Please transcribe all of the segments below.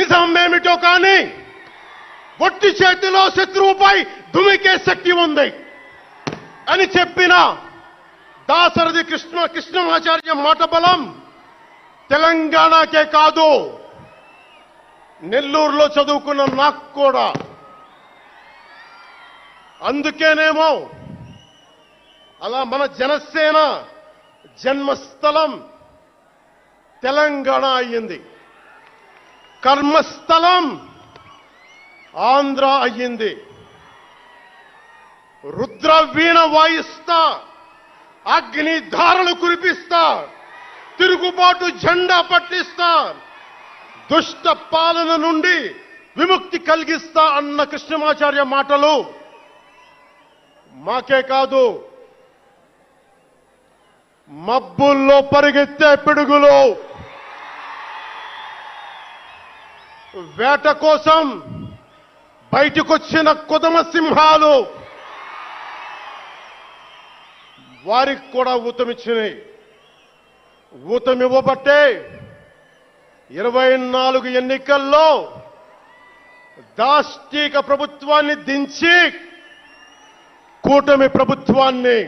నిజమేమిటో కానీ ఒట్టి చేతిలో శత్రువుపై దుమికే శక్తి ఉంది అని చెప్పిన దాశరథి కృష్ణమాచార్య మాట బలం తెలంగాణకే కాదు, నెల్లూరులో చదువుకున్న నాకు కూడా. అందుకేనేమో అలా మన జనసేన జన్మస్థలం తెలంగాణ అయ్యింది, కర్మస్థలం ఆంధ్ర అయ్యింది. రుద్ర వీణ వాయిస్తా, అగ్ని ధారలు కురిపిస్తా, తిరుగుబాటు జెండా పట్టిస్తా, దుష్ట పాలన నుండి విముక్తి కలిగిస్తా అన్న కృష్ణమాచార్య మాటలు మాకే కాదు, మబ్బుల్లో పరిగెత్తే పిడుగులు, వేట కోసం బయటకొచ్చిన కొదమ సింహాలు వారికి కూడా ఊతమిచ్చినాయి. ఊతమివ్వబట్టే 24 ఎన్నికల్లో దాష్టీక ప్రభుత్వాన్ని దించి కూటమి ప్రభుత్వాన్ని,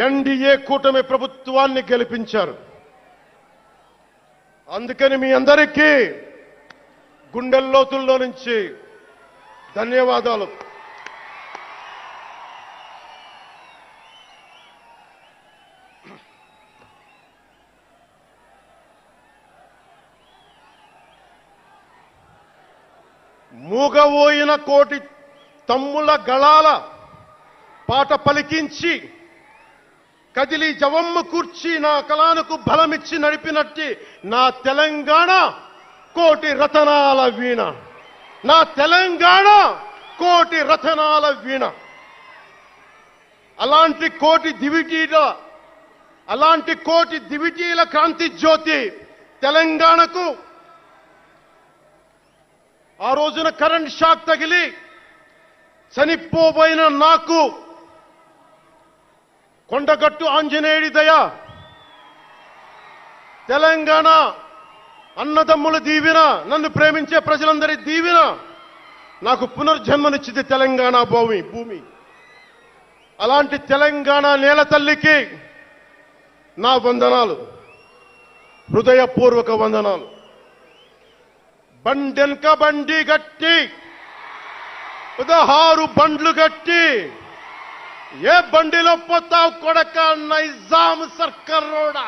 ఎన్డీఏ కూటమి ప్రభుత్వాన్ని గెలిపించారు. అందుకని మీ అందరికీ గుండెల్లోతుల్లో నుంచి ధన్యవాదాలు. మూగవోయిన కోటి తమ్ముల గళాల పాట పలికించి కదిలి జవమ్మ కూర్చి నా కళానికి బలమిచ్చి నడిపినట్టి నా తెలంగాణ కోటి రతనాల వీణ, నా తెలంగాణ కోటి రతనాల వీణ. అలాంటి కోటి దివిటీల క్రాంతి జ్యోతి తెలంగాణకు ఆ రోజున కరెంట్ షాక్ తగిలి చనిపోబోయిన నాకు కొండగట్టు ఆంజనేయుడి దయ, తెలంగాణ అన్నదమ్ముల దీవెన, నన్ను ప్రేమించే ప్రజలందరి దీవెన నాకు పునర్జన్మనిచ్చింది తెలంగాణ భూమి. అలాంటి తెలంగాణ నేల తల్లికి నా వందనాలు, హృదయపూర్వక వందనాలు. బండెనక బండి గట్టి 16 బండ్లు గట్టి ఏ బండిలో పోతావు కొడక నైజాం సర్కారోడా